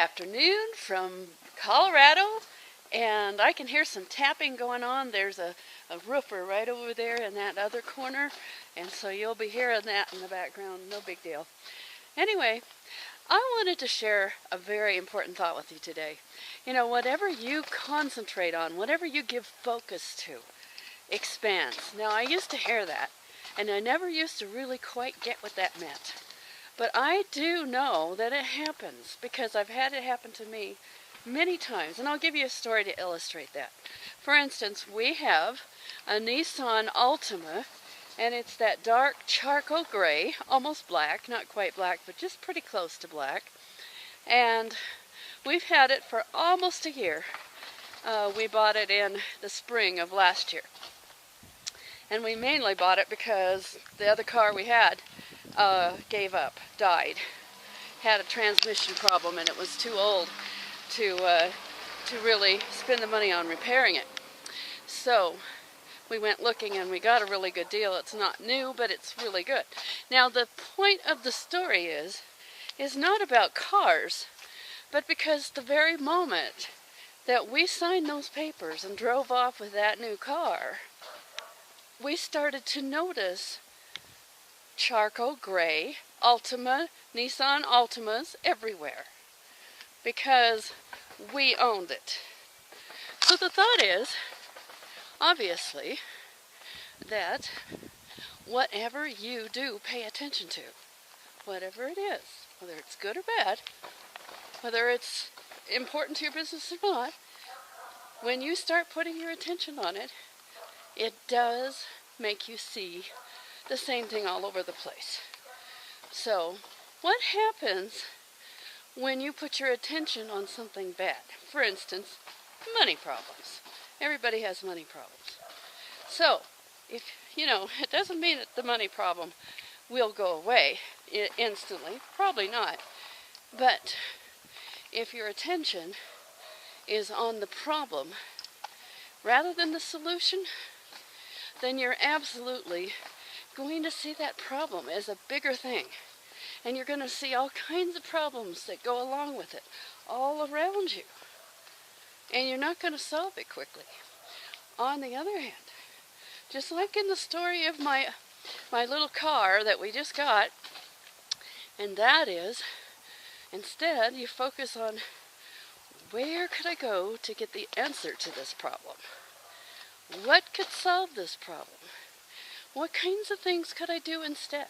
afternoon from Colorado, and I can hear some tapping going on. There's a roofer right over there in that other corner, and so you'll be hearing that in the background. No big deal. Anyway, I wanted to share a very important thought with you today. You know, whatever you concentrate on, whatever you give focus to, expands. Now, I used to hear that, and I never used to really quite get what that meant. But I do know that it happens because I've had it happen to me many times, and I'll give you a story to illustrate that. For instance, we have a Nissan Altima, and it's that dark charcoal gray, almost black, not quite black, but just pretty close to black. And we've had it for almost a year. We bought it in the spring of last year. And we mainly bought it because the other car we had gave up, died, had a transmission problem, and it was too old to really spend the money on repairing it. So we went looking and we got a really good deal. It's not new, but it's really good. Now the point of the story is not about cars, but because the very moment that we signed those papers and drove off with that new car, we started to notice charcoal gray Nissan Altimas everywhere because we owned it. So the thought is, obviously, that whatever you do, pay attention to. Whatever it is, whether it's good or bad, whether it's important to your business or not, when you start putting your attention on it, it does make you see the same thing all over the place. So, what happens when you put your attention on something bad? For instance, money problems. Everybody has money problems. So, if you know, it doesn't mean that the money problem will go away instantly. Probably not. But if your attention is on the problem rather than the solution, then you're absolutely going to see that problem as a bigger thing. And you're going to see all kinds of problems that go along with it all around you. And you're not going to solve it quickly. On the other hand, just like in the story of my little car that we just got, and that is, instead you focus on where could I go to get the answer to this problem? What could solve this problem? What kinds of things could I do instead?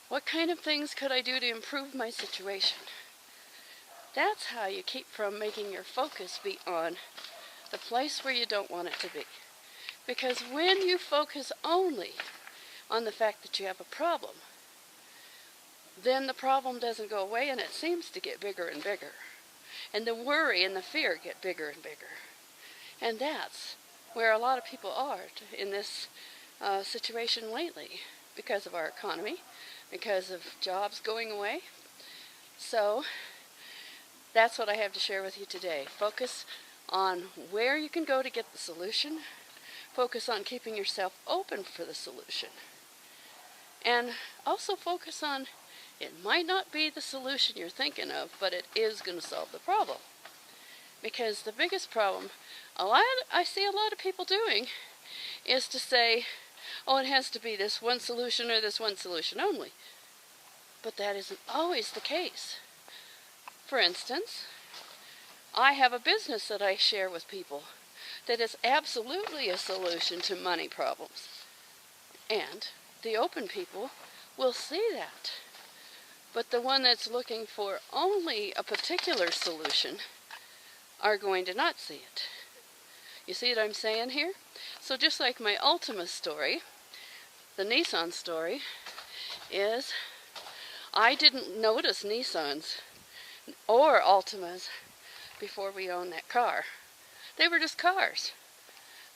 What kind of things could I do to improve my situation? That's how you keep from making your focus be on the place where you don't want it to be. Because when you focus only on the fact that you have a problem, then the problem doesn't go away and it seems to get bigger and bigger. And the worry and the fear get bigger and bigger. And that's where a lot of people are in this situation lately because of our economy, because of jobs going away. So that's what I have to share with you today. Focus on where you can go to get the solution. Focus on keeping yourself open for the solution. And also focus on, it might not be the solution you're thinking of, but it is going to solve the problem. Because the biggest problem I see a lot of people doing is to say, oh, it has to be this one solution or this one solution only. But that isn't always the case. For instance, I have a business that I share with people that is absolutely a solution to money problems. And the open people will see that. But the one that's looking for only a particular solution are going to not see it. You see what I'm saying here? So just like my Altima story, the Nissan story, is I didn't notice Nissans or Altimas before we owned that car. They were just cars.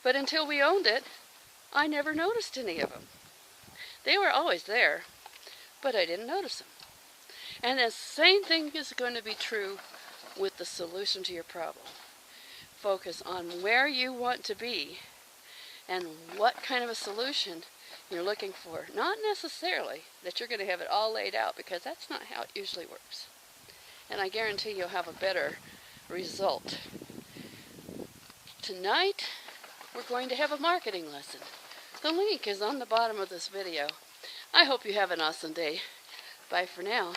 But until we owned it, I never noticed any of them. They were always there, but I didn't notice them. And the same thing is going to be true with the solution to your problem. Focus on where you want to be and what kind of a solution you're looking for. Not necessarily that you're going to have it all laid out, because that's not how it usually works. and I guarantee you'll have a better result. Tonight, we're going to have a marketing lesson. The link is on the bottom of this video. I hope you have an awesome day. Bye for now.